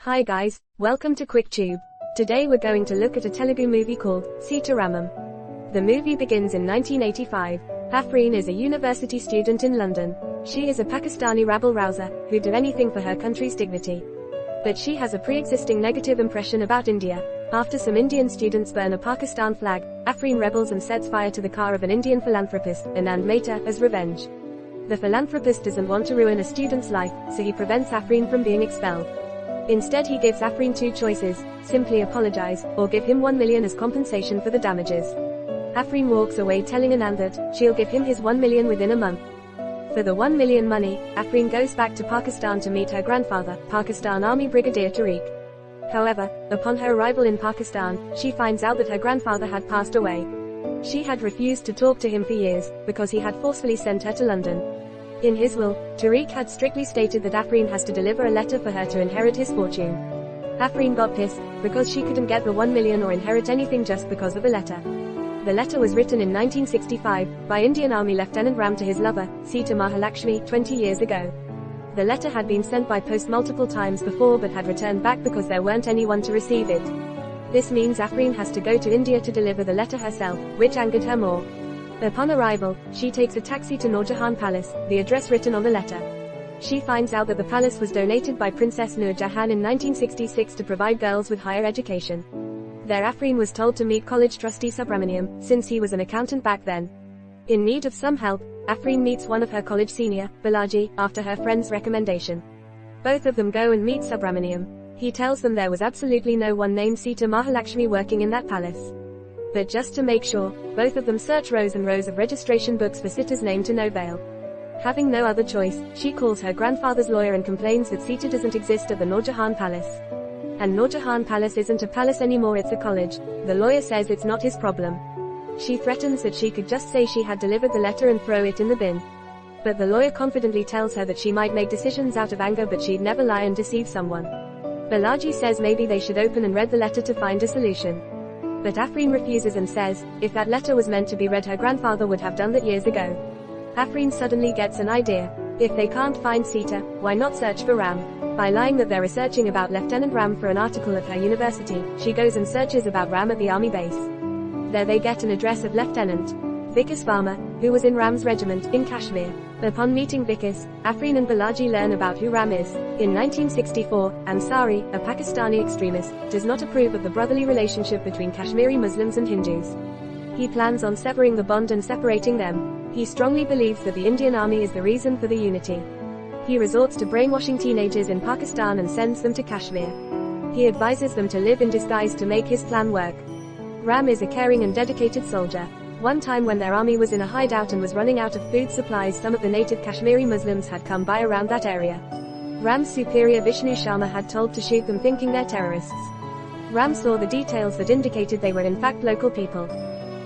Hi guys, welcome to QuickTube. Today we're going to look at a Telugu movie called Sita Ramam. The movie begins in 1985. Afreen is a university student in London. She is a Pakistani rabble-rouser, who'd do anything for her country's dignity. But she has a pre-existing negative impression about India. After some Indian students burn a Pakistan flag, Afreen rebels and sets fire to the car of an Indian philanthropist, Anand Mehta, as revenge. The philanthropist doesn't want to ruin a student's life, so he prevents Afreen from being expelled. Instead he gives Afreen two choices: simply apologize, or give him 1 million as compensation for the damages. Afreen walks away telling Anand that she'll give him his 1 million within a month. For the 1 million money, Afreen goes back to Pakistan to meet her grandfather, Pakistan Army Brigadier Tariq. However, upon her arrival in Pakistan, she finds out that her grandfather had passed away. She had refused to talk to him for years, because he had forcefully sent her to London. In his will, Tariq had strictly stated that Afreen has to deliver a letter for her to inherit his fortune. Afreen got pissed, because she couldn't get the 1 million or inherit anything just because of the letter. The letter was written in 1965, by Indian Army Lieutenant Ram to his lover, Sita Mahalakshmi, 20 years ago. The letter had been sent by post multiple times before but had returned back because there weren't anyone to receive it. This means Afreen has to go to India to deliver the letter herself, which angered her more. Upon arrival, she takes a taxi to Noor Jahan Palace, the address written on the letter. She finds out that the palace was donated by Princess Noor Jahan in 1966 to provide girls with higher education. There Afreen was told to meet college trustee Subramaniam, since he was an accountant back then. In need of some help, Afreen meets one of her college senior, Balaji, after her friend's recommendation. Both of them go and meet Subramaniam. He tells them there was absolutely no one named Sita Mahalakshmi working in that palace. But just to make sure, both of them search rows and rows of registration books for Sita's name to no avail. Having no other choice, she calls her grandfather's lawyer and complains that Sita doesn't exist at the Noor Jahan Palace. And Noor Jahan Palace isn't a palace anymore, it's a college. The lawyer says it's not his problem. She threatens that she could just say she had delivered the letter and throw it in the bin. But the lawyer confidently tells her that she might make decisions out of anger but she'd never lie and deceive someone. Balaji says maybe they should open and read the letter to find a solution. But Afreen refuses and says, if that letter was meant to be read, her grandfather would have done that years ago. Afreen suddenly gets an idea. If they can't find Sita, why not search for Ram? By lying that they're researching about Lieutenant Ram for an article at her university, she goes and searches about Ram at the army base. There they get an address of Lieutenant Vikas Verma, who was in Ram's regiment, in Kashmir. Upon meeting Vikas, Afreen and Balaji learn about who Ram is. In 1964, Ansari, a Pakistani extremist, does not approve of the brotherly relationship between Kashmiri Muslims and Hindus. He plans on severing the bond and separating them. He strongly believes that the Indian Army is the reason for the unity. He resorts to brainwashing teenagers in Pakistan and sends them to Kashmir. He advises them to live in disguise to make his plan work. Ram is a caring and dedicated soldier. One time when their army was in a hideout and was running out of food supplies, some of the native Kashmiri Muslims had come by around that area. Ram's superior Vishnu Sharma had told to shoot them thinking they're terrorists. Ram saw the details that indicated they were in fact local people.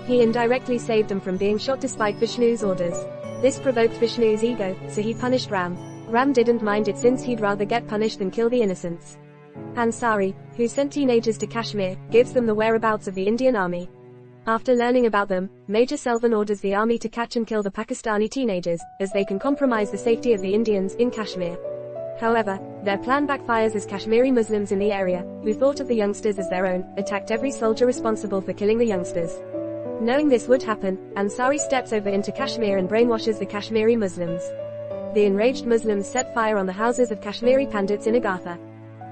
He indirectly saved them from being shot despite Vishnu's orders. This provoked Vishnu's ego, so he punished Ram. Ram didn't mind it since he'd rather get punished than kill the innocents. Ansari, who sent teenagers to Kashmir, gives them the whereabouts of the Indian Army. After learning about them, Major Selvan orders the army to catch and kill the Pakistani teenagers, as they can compromise the safety of the Indians in Kashmir. However, their plan backfires as Kashmiri Muslims in the area, who thought of the youngsters as their own, attacked every soldier responsible for killing the youngsters. Knowing this would happen, Ansari steps over into Kashmir and brainwashes the Kashmiri Muslims. The enraged Muslims set fire on the houses of Kashmiri Pandits in Agartha.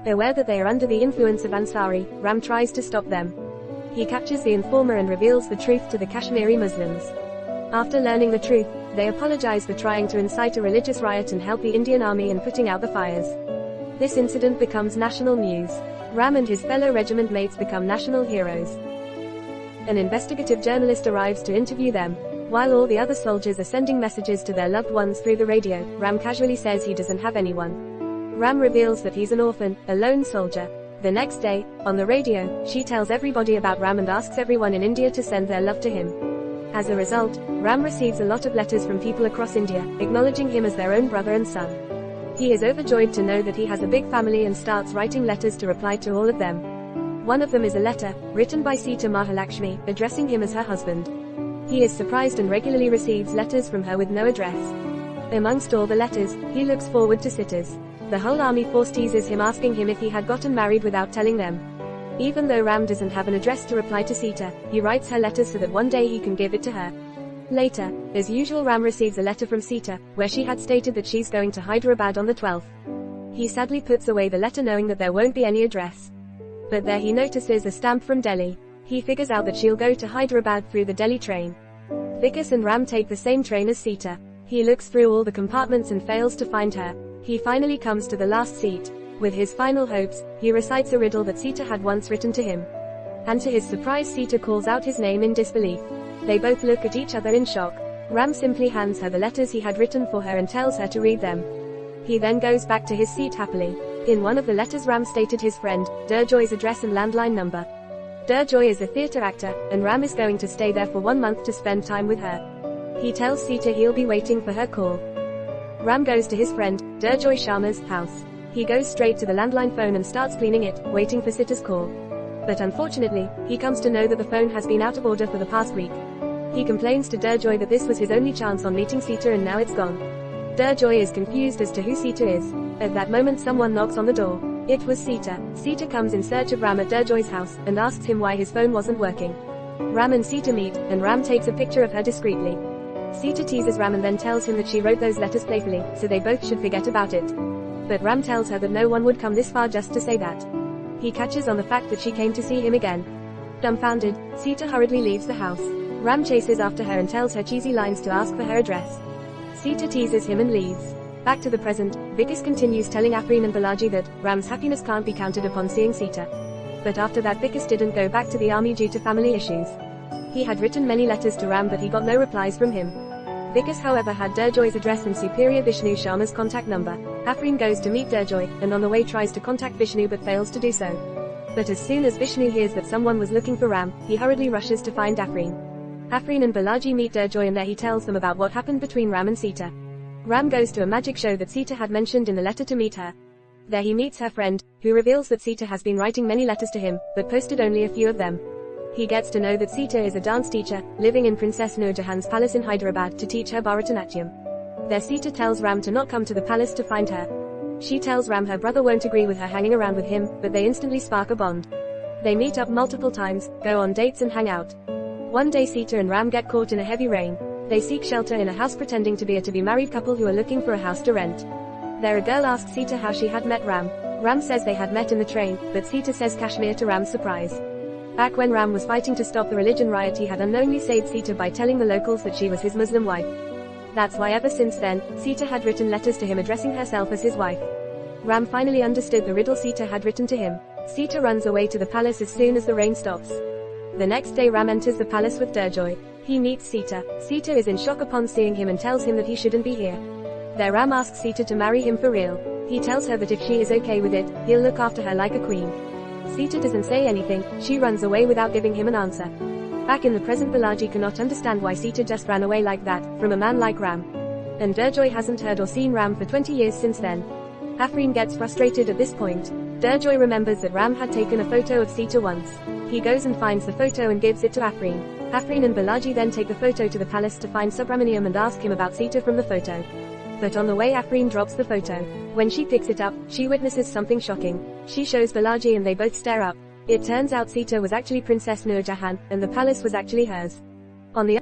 Aware that they are under the influence of Ansari, Ram tries to stop them. He captures the informer and reveals the truth to the Kashmiri Muslims. After learning the truth, they apologize for trying to incite a religious riot and help the Indian Army in putting out the fires. This incident becomes national news. Ram and his fellow regiment mates become national heroes. An investigative journalist arrives to interview them. While all the other soldiers are sending messages to their loved ones through the radio, Ram casually says he doesn't have anyone. Ram reveals that he's an orphan, a lone soldier. The next day, on the radio, she tells everybody about Ram and asks everyone in India to send their love to him. As a result, Ram receives a lot of letters from people across India, acknowledging him as their own brother and son. He is overjoyed to know that he has a big family and starts writing letters to reply to all of them. One of them is a letter, written by Sita Mahalakshmi, addressing him as her husband. He is surprised and regularly receives letters from her with no address. Amongst all the letters, he looks forward to Sita's. The whole army force teases him, asking him if he had gotten married without telling them. Even though Ram doesn't have an address to reply to Sita, he writes her letters so that one day he can give it to her. Later, as usual, Ram receives a letter from Sita, where she had stated that she's going to Hyderabad on the 12th. He sadly puts away the letter knowing that there won't be any address. But there he notices a stamp from Delhi. He figures out that she'll go to Hyderabad through the Delhi train. Vikas and Ram take the same train as Sita. He looks through all the compartments and fails to find her. He finally comes to the last seat. With his final hopes, he recites a riddle that Sita had once written to him. And to his surprise, Sita calls out his name in disbelief. They both look at each other in shock. Ram simply hands her the letters he had written for her and tells her to read them. He then goes back to his seat happily. In one of the letters, Ram stated his friend, Durjoy's address and landline number. Durjoy is a theatre actor, and Ram is going to stay there for 1 month to spend time with her. He tells Sita he'll be waiting for her call. Ram goes to his friend, Durjoy Sharma's house. He goes straight to the landline phone and starts cleaning it, waiting for Sita's call. But unfortunately, he comes to know that the phone has been out of order for the past week. He complains to Durjoy that this was his only chance on meeting Sita and now it's gone. Durjoy is confused as to who Sita is. At that moment, someone knocks on the door. It was Sita. Sita comes in search of Ram at Durjoy's house, and asks him why his phone wasn't working. Ram and Sita meet, and Ram takes a picture of her discreetly. Sita teases Ram and then tells him that she wrote those letters playfully, so they both should forget about it. But Ram tells her that no one would come this far just to say that. He catches on the fact that she came to see him again. Dumbfounded, Sita hurriedly leaves the house. Ram chases after her and tells her cheesy lines to ask for her address. Sita teases him and leaves. Back to the present, Vikas continues telling Afreen and Balaji that Ram's happiness can't be counted upon seeing Sita. But after that, Vikas didn't go back to the army due to family issues. He had written many letters to Ram, but he got no replies from him. Vikas, however, had Durjoy's address and Superior Vishnu Sharma's contact number. Afreen goes to meet Durjoy, and on the way tries to contact Vishnu but fails to do so. But as soon as Vishnu hears that someone was looking for Ram, he hurriedly rushes to find Afreen. Afreen and Balaji meet Durjoy, and there he tells them about what happened between Ram and Sita. Ram goes to a magic show that Sita had mentioned in the letter to meet her. There he meets her friend, who reveals that Sita has been writing many letters to him, but posted only a few of them. He gets to know that Sita is a dance teacher, living in Princess Nur Jahan's palace in Hyderabad to teach her Bharatanatyam. There Sita tells Ram to not come to the palace to find her. She tells Ram her brother won't agree with her hanging around with him, but they instantly spark a bond. They meet up multiple times, go on dates and hang out. One day Sita and Ram get caught in a heavy rain. They seek shelter in a house pretending to be a to-be married couple who are looking for a house to rent. There a girl asks Sita how she had met Ram. Ram says they had met in the train, but Sita says Kashmir to Ram's surprise. Back when Ram was fighting to stop the religion riot, he had unknowingly saved Sita by telling the locals that she was his Muslim wife. That's why ever since then, Sita had written letters to him addressing herself as his wife. Ram finally understood the riddle Sita had written to him. Sita runs away to the palace as soon as the rain stops. The next day Ram enters the palace with Durjoy. He meets Sita. Sita is in shock upon seeing him and tells him that he shouldn't be here. There Ram asks Sita to marry him for real. He tells her that if she is okay with it, he'll look after her like a queen. Sita doesn't say anything, she runs away without giving him an answer. Back in the present, Balaji cannot understand why Sita just ran away like that, from a man like Ram. And Durjoy hasn't heard or seen Ram for 20 years since then. Afreen gets frustrated at this point. Durjoy remembers that Ram had taken a photo of Sita once. He goes and finds the photo and gives it to Afreen. Afreen and Balaji then take the photo to the palace to find Subramaniam and ask him about Sita from the photo. But on the way Afreen drops the photo. When she picks it up, she witnesses something shocking. She shows Balaji and they both stare up. It turns out Sita was actually Princess Nur Jahan, and the palace was actually hers. On the